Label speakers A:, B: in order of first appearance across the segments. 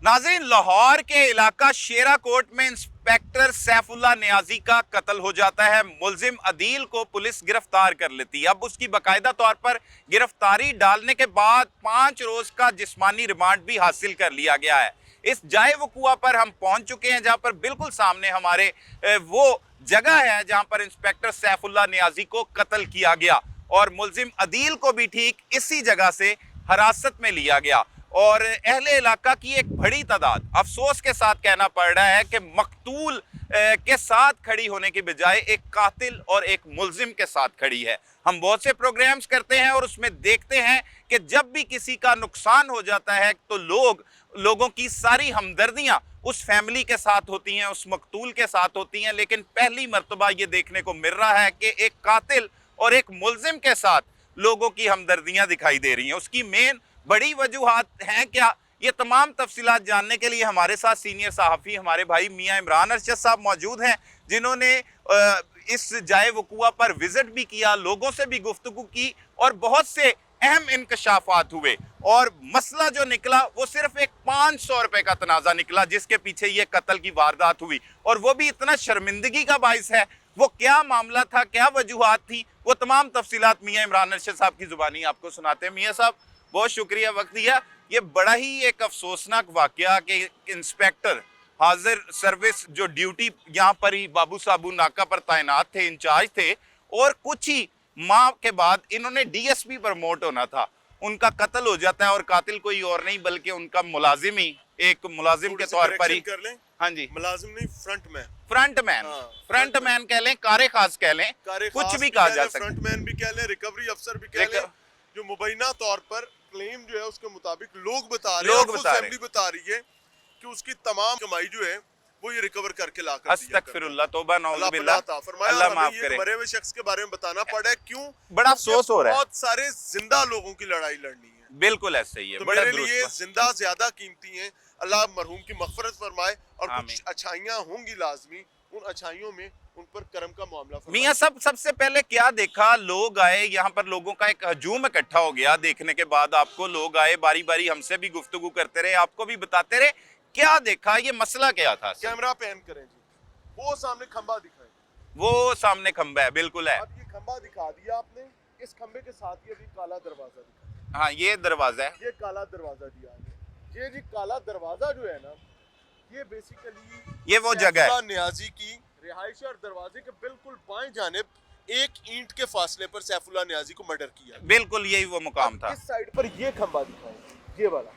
A: नाज़रीन, लाहौर के इलाका शेराकोट में इंस्पेक्टर सैफुल्ला नियाजी का कत्ल हो जाता है। मुलजिम अदील को पुलिस गिरफ्तार कर लेती है। अब उसकी बाकायदा तौर पर गिरफ्तारी डालने के बाद 5 रोज का जिस्मानी रिमांड भी हासिल कर लिया गया है। इस जाए वकुआ पर हम पहुंच चुके हैं, जहां पर बिल्कुल सामने हमारे वो जगह है जहां पर इंस्पेक्टर सैफुल्ला नियाजी को कत्ल किया गया और मुलजिम अदील को भी ठीक इसी जगह से हिरासत में लिया गया। और अहले इलाका की एक बड़ी तादाद अफसोस के साथ कहना पड़ रहा है कि मकतूल के साथ खड़ी होने की बजाय एक कातिल और एक मुलजिम के साथ खड़ी है। हम बहुत से प्रोग्राम्स करते हैं और उसमें देखते हैं कि जब भी किसी का नुकसान हो जाता है तो लोगों की सारी हमदर्दियां उस फैमिली के साथ होती हैं, उस मकतूल के साथ होती हैं। लेकिन पहली मर्तबा ये देखने को मिल रहा है कि एक कातिल और एक मुलजिम के साथ लोगों की हमदर्दियां दिखाई दे रही हैं। उसकी मेन बड़ी वजूहात हैं क्या, ये तमाम तफसीलात जानने के लिए हमारे साथ सीनियर सहाफ़ी हमारे भाई मियां इमरान अरशद साहब मौजूद हैं, जिन्होंने इस जाए वकुआ पर विजिट भी किया, लोगों से भी गुफ्तगू की और बहुत से अहम इंकशाफात हुए। और मसला जो निकला वो सिर्फ एक 500 रुपए का तनाज़ा निकला जिसके पीछे ये कत्ल की वारदात हुई, और वो भी इतना शर्मिंदगी का बाइस है। वो क्या मामला था, क्या वजूहात थी, वो तमाम तफसीलात मियां इमरान अरशद साहब की जुबानी आपको सुनाते हैं। मियां साहब, बहुत शुक्रिया वक्त दिया। ये बड़ा ही एक अफसोसनाक वाकया कि इंस्पेक्टर हाजिर सर्विस जो ड्यूटी यहाँ पर ही बाबू साबू नाका पर तैनात थे, इंचार्ज थे, और कुछ ही माह के बाद इन्होंने डीएसपी प्रमोट होना था, उनका कत्ल हो जाता है और कातिल कोई और नहीं बल्कि उनका मुलाजिम ही, एक मुलाजिम के तौर पर ही। हाँ जी,
B: मुलाजिम नहीं,
A: फ्रंटमैन कह लें, कारे खास कह लें, कुछ भी कहा जा सकता है,
B: फ्रंटमैन भी कह लें, रिकवरी अफसर भी कह लें। जो मुबैना तौर पर क्लेम जो है उसके मुताबिक लोग बता रहे हैं, फैमिली बता रही है कि उसकी तमाम कमाई जो है वो ये रिकवर करके लाकर
A: अस्तगफिरुल्लाह, तौबा नौज़ुबिल्लाह, अल्लाह माफ करे।
B: मरे हुए शख्स के बारे में बताना पड़ा है, क्यों
A: बड़ा अफसोस हो रहा है।
B: बहुत सारे जिंदा लोगों की लड़ाई लड़नी है।
A: बिल्कुल ऐसा ही है,
B: तो मेरे लिए जिंदा ज्यादा कीमती है। अल्लाह मरहूम की मग़फ़िरत फरमाए और कुछ अच्छाइयां होंगी लाजमी, उन अच्छाइयों में उन पर करम का मामला।
A: मियां सब सबसे पहले क्या देखा, लोग आए यहाँ पर, लोगों का एक हजूम इकट्ठा हो गया। देखने के बाद आपको लोग आए, बारी बारी हमसे भी गुफ्तगू करते रहे, आपको भी बताते रहे, क्या देखा, ये मसला क्या था?
B: कैमरा पैन करें जी, वो सामने खंबा दिखाए,
A: वो सामने खंबा है, बिल्कुल है।
B: अब ये खंबा दिखा दिया आपने, इस खंबे के साथ ये भी काला दरवाजा दिखा।
A: हाँ, ये दरवाजा है,
B: ये काला दरवाजा दिया है। ये जी काला दरवाजा जो है ना, ये बेसिकली
A: ये वो जगह है
B: नियाजी की रिहाइश, और दरवाजे के बिल्कुल बाएं जानिब 1 ईंट के फासले पर सैफुल्ला नियाजी को मर्डर किया।
A: बिल्कुल यही वो मुकाम था।
B: इस साइड पर ये खंबा दिखाएं, ये वाला।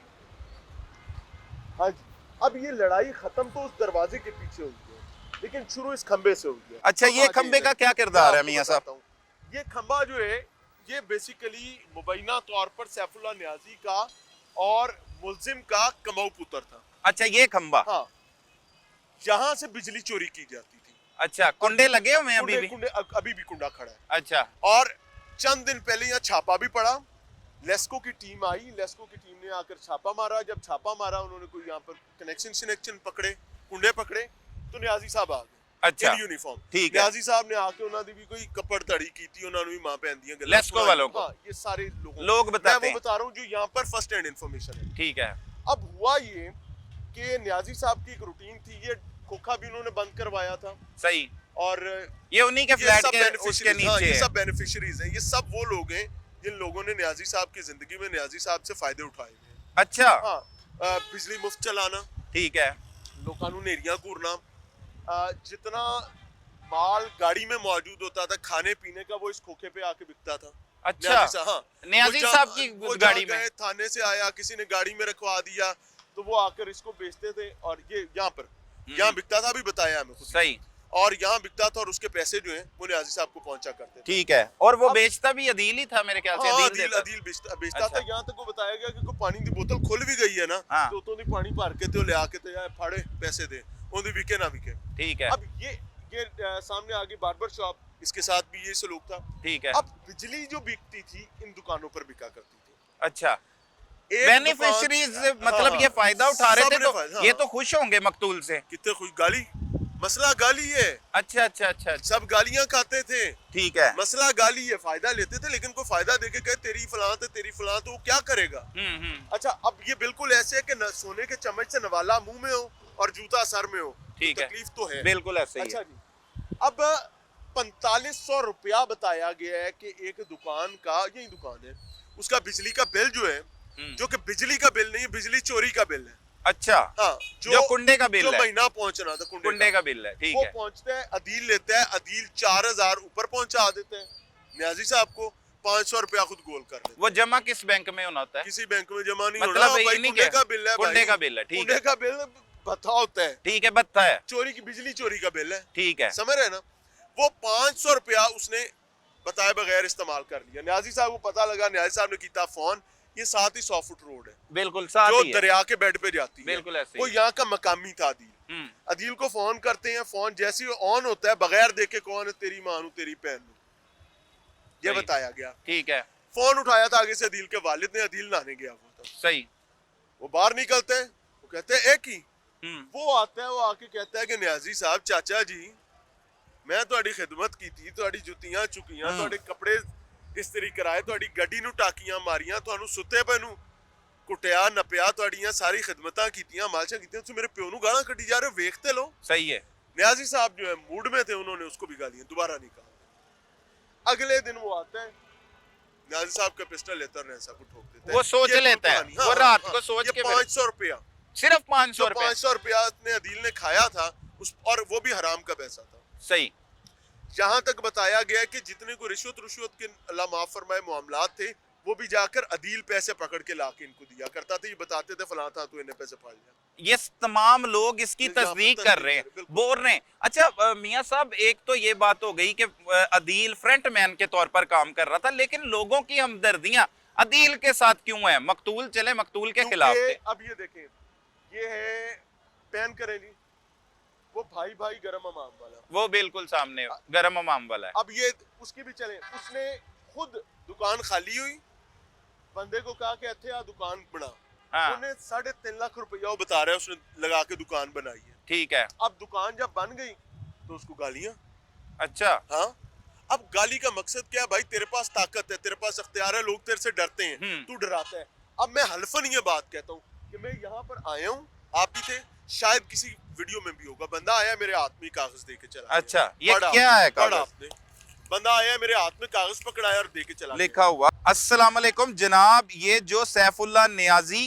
B: हाँ जी, अब ये लड़ाई खत्म तो उस दरवाजे के पीछे हुई है, लेकिन शुरू इस खंबे से हुई है।
A: अच्छा, ये खंबे का क्या किरदार है मियां साहब?
B: ये खंबा जो है ये बेसिकली मुबैना तौर पर सैफुल्ला नियाजी का और मुलजिम का कमाऊ पुत्र था।
A: अच्छा, ये खंबा,
B: हाँ, जहाँ से बिजली चोरी की जाती थी।
A: अच्छा, कुंडे लगे हुए हैं अभी भी?
B: अभी भी कुंडा खड़ा है।
A: अच्छा,
B: और चंद दिन पहले यहाँ छापा भी पड़ा, लेस्को की टीम आई, लेस्को की टीम ने आकर छापा मारा। जब छापा मारा उन्होंने कोई यहाँ पर कनेक्शन पकड़े, कुंडे पकड़े, तो नियाजी साहब आ गए।
A: अच्छा,
B: यूनिफॉर्म,
A: ठीक है।
B: नियाजी साहब ने आके उन्होंने भी कोई कपड़ तड़ी की थी, उन्होंने भी मां पहन दिया
A: लेस्को वालों को।
B: हाँ, ये सारे
A: लोग बताते हैं,
B: मैं बता रहा हूँ जो यहाँ पर फर्स्ट हैंड इन्फॉर्मेशन है।
A: ठीक है।
B: अब हुआ ये कि नियाजी साहब की एक रूटीन थी, ये खोखा भी उन्होंने बंद करवाया था।
A: सही।
B: और
A: ये उन्हीं के फ्लैट के उसके नीचे
B: ये सब बेनिफिशियरीज हैं, ये सब वो लोग हैं जिन लोगों ने नियाजी साहब की जिंदगी में नियाजी साहब से फायदे उठाए हैं।
A: अच्छा,
B: हाँ, बिजली मुफ्त चलाना,
A: ठीक है,
B: लोगों को नेरियां घूरना, जितना माल गाड़ी में मौजूद होता था खाने पीने का वो इस खोखे पे आके बिकता था।
A: अच्छा, हाँ, नियाजी साहब की गाड़ी में
B: थाने से आया, किसी ने गाड़ी में रखवा दिया तो वो आकर इसको बेचते थे, और ये यहाँ पर यहाँ बिकता था, अभी बताया हमें खुद।
A: सही।
B: और यहाँ बिकता था और उसके पैसे जो हैं वो नियाजी साहब को पहुंचा करते थे।
A: ठीक है, और वो बेचता भी अदील ही था मेरे ख्याल से।
B: हाँ, अदील बेचता था। यहाँ तक वो बताया गया कि कोई पानी की बोतल खुल भी गई है ना, तो तो नहीं पानी भर के तो ले आके तो यार फाड़े पैसे दे, उन्हें बिके ना बिके।
A: ठीक है।
B: अब ये सामने आगे बार्बर शॉप, इसके साथ भी ये सलूक था।
A: ठीक है।
B: अब बिजली जो बिकती थी इन दुकानों पर बिका करती थी।
A: अच्छा, बेनिफिशियरीज मतलब ये फायदा उठा रहे थे, तो ये तो खुश होंगे मकतूल से।
B: कितने खुश, गाली मसला गाली है।
A: अच्छा अच्छा अच्छा अच्छा,
B: सब गालियां खाते थे,
A: ठीक है।
B: मसला गाली है। फायदा लेते थे, लेकिन कोई फायदा देके कहे तेरी फलां है तेरी फलां, तो वो क्या करेगा। अच्छा, अब ये बिल्कुल ऐसे है कि सोने के चम्मच से नवाला मुंह में हो और जूता सर में हो,
A: ठीक
B: तो
A: है,
B: तकलीफ तो है।
A: बिल्कुल ऐसे ही
B: अच्छा
A: है।
B: जी, अब 4500 रुपया बताया गया है कि एक दुकान का, यही दुकान है, उसका बिजली का बिल जो है, जो कि बिजली का बिल नहीं है, बिजली चोरी का बिल है।
A: अच्छा,
B: हाँ,
A: जो कुंडे का बिल
B: जो
A: है,
B: महीना पहुंचना था
A: कुंडे का बिल है, ठीक
B: वो
A: है।
B: पहुंचता है, अदील लेता है, अदील 4000 ऊपर पहुंचा देते हैं न्याजी साहब को, 500 रुपया खुद गोल कर लेते हैं।
A: वो जमा किस बैंक में होना होता है?
B: किसी बैंक में जमा नहीं
A: मतलब
B: होना भाई,
A: इन्हीं
B: कुंडे
A: के?
B: का बिल है,
A: कुंडे का बिल है, ठीक है।
B: कुंडे का बिल भत्ता होता है,
A: ठीक है, बत्ता है,
B: चोरी की बिजली चोरी का बिल है,
A: ठीक है।
B: समझ रहे ना। वो 500 रुपया उसने बताए बगैर इस्तेमाल कर लिया। न्याजी साहब को पता लगा, न्याजी साहब ने किया फोन, ये साथ ही 100 फुट रोड है,
A: बिल्कुल साथ
B: जो
A: ही है,
B: दरिया के बेड पे जाती है,
A: बिल्कुल ऐसे
B: वो
A: ही।
B: यहाँ का मकामी था अदील। अदील को फोन करते हैं, फोन जैसे ही ऑन होता है, बगैर देखे कौन है, तेरी मां हूं तेरी बहन हूं, ये
A: सही।
B: बताया गया।
A: ठीक है,
B: फोन उठाया था आगे से अदील के वालिद ने, अदील नहाने गया वो था।
A: सही।
B: वो बाहर निकलते हैं, वो कहते हैं एक ही, वो आता है, वो आके कहता है कि न्याजी साहब, चाचा जी, मैं ਤੁਹਾਡੀ खिदमत की थी, ਤੁਹਾਡੀ ਜੁੱਤੀਆਂ ਚੁੱਕੀਆਂ, ਤੁਹਾਡੇ ਕੱਪੜੇ ਇਸਤਰੀ ਕਰਾਏ, ਤੁਹਾਡੀ ਗੱਡੀ ਨੂੰ ਟਾਕੀਆਂ ਮਾਰੀਆਂ, ਤੁਹਾਨੂੰ ਸੁੱਤੇ ਪਏ ਨੂੰ ਕੁੱਟਿਆ ਨੱਪਿਆ, ਤੁਹਾਡੀਆਂ ਸਾਰੀ ਖਿਦਮਤਾਂ ਕੀਤੀਆਂ, ਮਾਲਸ਼ਾਂ ਕੀਤੀਆਂ, ਤੁਸੀਂ ਮੇਰੇ ਪਿਓ ਨੂੰ ਗਾਲਾਂ ਕੱਢੀ ਜਾ ਰਹੇ ਹੋ, ਵੇਖते लो।
A: सही है।
B: न्याजी साहब जो है मूड में थे, उन्होंने उसको भी गालियां दोबारा नहीं कहा। अगले दिन वो आता है, न्याजी साहब का पिस्टल लेता है, न्याजी साहब को ठोक देता है।
A: वो सोच
B: ये
A: लेता है,
B: कहानी,
A: वो रात को सोच के
B: 500 रुपया,
A: सिर्फ 500 रुपए,
B: 500 रुपया ने अदील ने खाया था उस, और वो भी हराम का पैसा था।
A: सही।
B: यहाँ तक बताया गया कि जितने को रिश्वत के अल्लाह माफ फरमाए मामलात थे, वो भी जाकर अदील पैसे पकड़ के लाके इनको दिया करता था। ये बताते थे फलां था, तू इन्हें पैसे फाड़ लिया।
A: ये तमाम लोग इसकी तस्दीक कर रहे हैं, बोल रहे हैं। अच्छा मियां साहब, एक तो ये बात हो गई कि अदील फ्रंट मैन के तौर पर काम कर रहा था, लेकिन लोगों की हमदर्दियां अदील के साथ क्यों है? मकतूल चले, मकतूल के खिलाफ थे।
B: अब ये देखें, ये है पैन करें जी, वो भाई भाई गरम अमाम वाला,
A: वो बिल्कुल सामने गरम अमाम वाला है।
B: अब ये उसकी भी चले, उसने खुद दुकान खाली हुई, बंदे को कहा कि इत्थे आ दुकान बना,
A: हाँ,
B: उन्हें 3.5 लाख रुपया वो बता रहा है, उसने लगा के दुकान बनाई है।
A: ठीक है।
B: अब दुकान जब बन गई तो उसको गालियां।
A: अच्छा,
B: हाँ, अब गाली का मकसद क्या है भाई? तेरे पास ताकत है, तेरे पास अख्तियार है, लोग तेरे से डरते हैं, तू डराता है। अब मैं हल्फन ये बात कहता हूँ कि मैं यहाँ पर आया हूँ, आप भी थे, शायद किसी वीडियो में भी होगा, बंदा आया मेरे हाथ में कागज दे के चला।
A: अच्छा, ये क्या है कागज?
B: आपने, बंदा आया मेरे हाथ में कागज पकड़ाया और दे के चला,
A: लिखा हुआ अस्सलाम वालेकुम जनाब, ये जो सैफुल्लाह नियाजी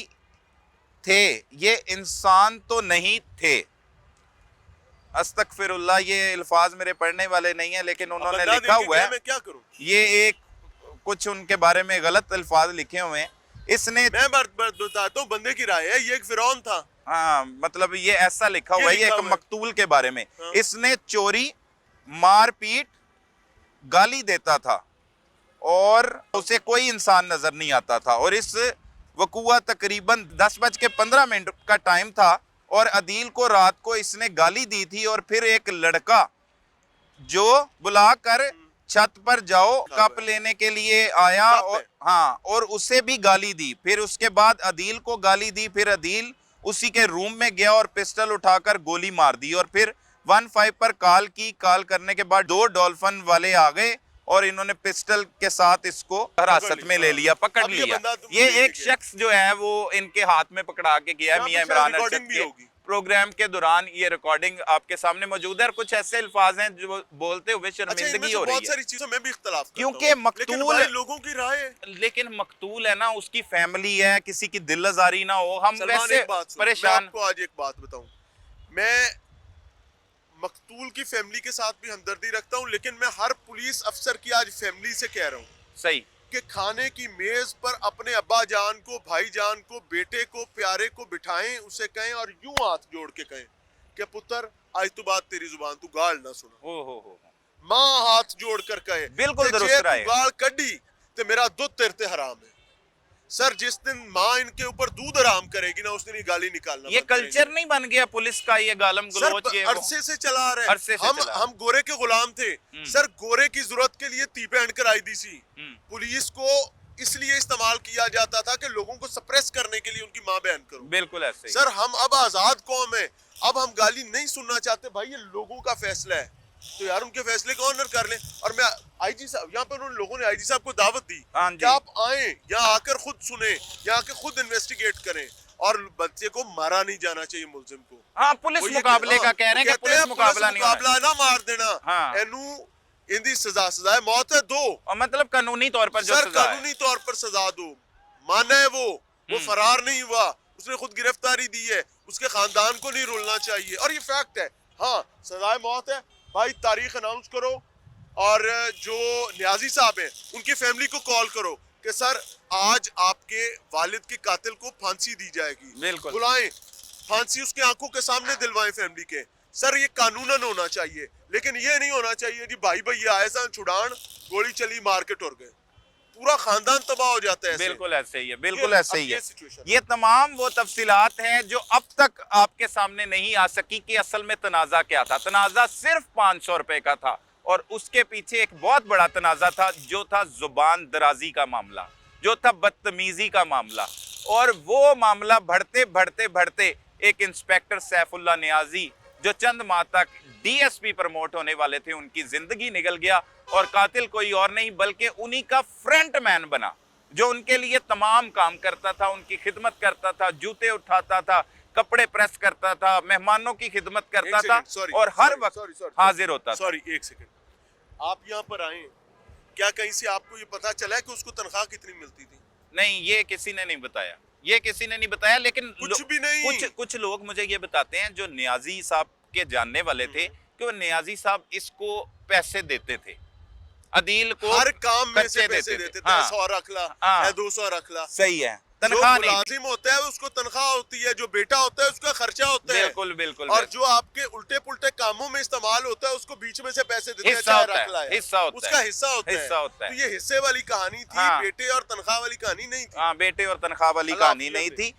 A: थे, ये इंसान तो नहीं थे। अस्तगफिरुल्लाह, ये अल्फाज मेरे पढ़ने वाले नहीं है, लेकिन उन्होंने लिखा हुआ है।
B: मैं क्या करूं?
A: ये एक कुछ उनके बारे में गलत अल्फाज लिखे हुए हैं। इसने,
B: मैं बताता हूँ, बंदे की राय है, ये एक फिरौन था।
A: हाँ, मतलब ये ऐसा लिखा हुआ है, ये एक मकतूल के बारे में।
B: हाँ।
A: इसने चोरी, मारपीट, गाली देता था और उसे कोई इंसान नजर नहीं आता था। और इस वकूआ तकरीबन 10:15 का टाइम था और अदील को रात को इसने गाली दी थी। और फिर एक लड़का जो बुलाकर छत पर जाओ कप लेने के लिए आया, और हाँ, और उसे भी गाली दी। फिर उसके बाद अदील को गाली दी, फिर अदील उसी के रूम में गया और पिस्टल उठाकर गोली मार दी। और फिर 15 पर कॉल की, कॉल करने के बाद 2 डॉल्फिन वाले आ गए और इन्होंने पिस्टल के साथ इसको हिरासत में ले लिया, पकड़ लिया। ये एक शख्स जो है वो इनके हाथ में पकड़ा के गया है, मियां इमरान अरशद के प्रोग्राम के दौरान ये रिकॉर्डिंग आपके सामने मौजूद है। और कुछ ऐसे अल्फाज हैं जो बोलते हुए शर्मिंदगी हो रही है,
B: बहुत सारी चीजों में भी इख्तलाफ करता
A: क्योंकि
B: हूं,
A: मकतूल
B: लोगों की राय है,
A: लेकिन मकतूल है ना, उसकी फैमिली है, किसी की दिल आजारी ना हो। हम वैसे परेशान।
B: मैं आपको आज एक बात बताऊं, मैं मकतूल की फैमिली के साथ भी हमदर्दी रखता हूं, लेकिन मैं हर पुलिस अफसर की आज फैमिली से कह रहा हूं,
A: सही,
B: कि खाने की मेज पर अपने अब्बा जान को, भाई जान को, बेटे को, प्यारे को बिठाएं, उसे कहें और यूं हाथ जोड़ के कहें कि पुत्र आज तो बात तेरी जुबान, तू गाल ना सुना।
A: हो
B: मां हाथ जोड़ कर कहे,
A: बिल्कुल दुरुस्त राय है।
B: गाल कड्डी ते मेरा दूध तेरे ते हराम है। सर, जिस दिन माँ इनके ऊपर दूध हराम करेगी ना, उस दिन ये गाली निकालना।
A: ये कल्चर नहीं बन गया पुलिस का, ये गालम गलोच, ये
B: अरसे से चला आ रहा है। हम गोरे के गुलाम थे सर, गोरे की जरूरत के लिए ती पहन कर आई दी सी। पुलिस को इसलिए इस्तेमाल किया जाता था कि लोगों को सप्रेस करने के लिए उनकी माँ बयान करो।
A: बिल्कुल ऐसे।
B: सर, हम अब आजाद कौम है, अब हम गाली नहीं सुनना चाहते, भाई ये लोगों का फैसला है, तो यार उनके फैसले को ऑनर कर लें। और मैं आईजी साहब, यहाँ पर उन लोगों ने आईजी साहब को दावत दी
A: हाँ
B: कि
A: जी।
B: आप आए, यहाँ आकर खुद सुने, यहाँ आकर खुद इन्वेस्टिगेट करें, और बच्चे को मारा नहीं जाना चाहिए, मुलजिम को।
A: हाँ, पुलिस
B: वो ये
A: मुकाबले
B: हाँ,
A: का कह रहे हैं कि पुलिस मुकाबला नहीं होना है।
B: मुकाबला ना मार देना।
A: हाँ।
B: एनू इंदी सजा है मौत है दो,
A: और मतलब कानूनी तौर पर जो
B: सर
A: सजा है।
B: कानूनी तौर पर सजा दो। माना है वो फरार नहीं हुआ, उसने खुद गिरफ्तारी दी है, उसके खानदान को नहीं रुलना चाहिए, और ये फैक्ट है। हाँ, सजाए मौत है भाई, तारीख अनाउंस करो, और जो न्याजी साहब हैं उनकी फैमिली को कॉल करो कि सर आज आपके वालिद के कातिल को फांसी दी जाएगी,
A: बिल्कुल।
B: बुलाएं, फांसी उसकी आंखों के सामने दिलवाएं फैमिली के। सर ये कानूनन होना चाहिए, लेकिन ये नहीं होना चाहिए जी भाई भैया आए सन छुड़ान, गोली चली मार के टुर गए, पूरा खानदान तबाह हो जाता है ऐसे।
A: बिल्कुल ऐसे ही है, बिल्कुल ऐसे ही है।
B: सिचुएशन
A: ये तमाम वो तफसीलात हैं जो अब तक आपके सामने नहीं आ सकी कि असल में तनाज़ा क्या था। तनाज़ा सिर्फ 500 रुपए का था, और उसके पीछे एक बहुत बड़ा तनाज़ा था, जो था जुबान दराजी का मामला, जो था बदतमीजी का मामला। और वो मामला बढ़ते बढ़ते बढ़ते एक इंस्पेक्टर सैफुल्ला नियाजी, जो चंद माह तक डीएसपी प्रमोट होने वाले थे, उनकी जिंदगी निकल गया, और कातिल कोई और नहीं बल्कि उन्हीं का फ्रंट मैन बना, जो उनके लिए तमाम काम करता था, उनकी खिदमत करता था, जूते उठाता था, कपड़े प्रेस करता था, मेहमानों की खिदमत करता था, और हर वक्त हाजिर होता था।
B: सॉरी एक सेकंड, आप यहाँ पर आए, क्या कहीं से आपको ये पता चला है कि उसको तनख्वाह कितनी मिलती थी?
A: नहीं, ये किसी ने नहीं बताया, ये किसी ने नहीं बताया। लेकिन
B: कुछ भी नहीं।
A: कुछ लोग मुझे ये बताते हैं जो नियाजी साहब के जानने वाले थे, कि वो नियाजी साहब इसको पैसे देते थे, अदील को
B: हर काम में से
A: खर्चे
B: पैसे देते थे,
A: हाँ,
B: 100 रख ला,
A: हाँ,
B: 200 रख ला।
A: सही है,
B: जो
A: तनख्वाह नहीं थी।
B: मुलाजिम होता है उसको तनख्वाह होती है, जो बेटा होता है उसका खर्चा होता है।
A: बिल्कुल बिल्कुल।
B: और जो आपके उल्टे पुल्टे कामों में इस्तेमाल होता है उसको बीच में से पैसे देते हैं,
A: हिस्सा
B: चाहे
A: होता
B: रख ला
A: है, हिस्सा होता
B: उसका
A: है,
B: हिस्सा होता
A: हिस्सा होता है।
B: तो ये हिस्से वाली कहानी थी,
A: हाँ।
B: बेटे और तनख्वाह वाली कहानी नहीं थी।
A: हाँ, बेटे और तनख्वाह वाली
B: अल्लाह
A: कहानी
B: हाफिज़
A: नहीं थी।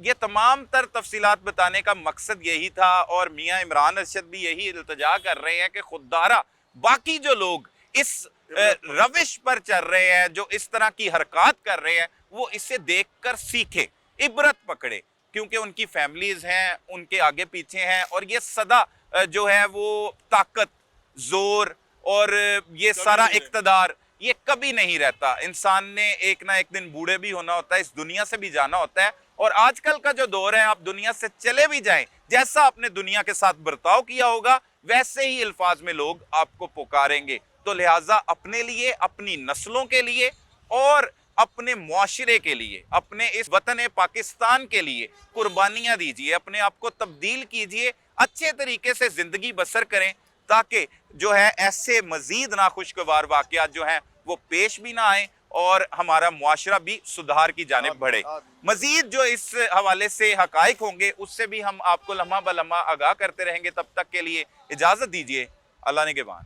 A: ये तमाम तर तफसीलात बताने का मकसद यही था, और मियाँ इमरान अरशद भी यही इल्तजा कर रहे हैं कि खुददारा बाकी जो लोग इस रविश पर चल रहे हैं, जो इस तरह की हरकत कर रहे हैं, वो इसे देखकर सीखे, इबरत पकड़े, क्योंकि उनकी फैमिलीज हैं, उनके आगे पीछे हैं, और ये सदा जो है वो ताकत, जोर और ये सारा इक्तदार ये कभी नहीं रहता। इंसान ने एक ना एक दिन बूढ़े भी होना होता है, इस दुनिया से भी जाना होता है। और आजकल का जो दौर है, आप दुनिया से चले भी जाएं, जैसा आपने दुनिया के साथ बर्ताव किया होगा वैसे ही अल्फाज में लोग आपको पुकारेंगे। तो लिहाजा अपने लिए, अपनी नस्लों के लिए और अपने मुआशरे के लिए, अपने इस वतन पाकिस्तान के लिए कुर्बानियां दीजिए, अपने आप को तब्दील कीजिए, अच्छे तरीके से जिंदगी बसर करें, ताकि जो है ऐसे मजीद नाखुशगवार वाकयात जो हैं वो पेश भी ना आए, और हमारा मुआशरा भी सुधार की जानिब बढ़े। मजीद जो इस हवाले से हकाइक होंगे उससे भी हम आपको लम्हा ब लम्हा आगाह करते रहेंगे। तब तक के लिए इजाजत दीजिए, अल्लाह ने के बाद।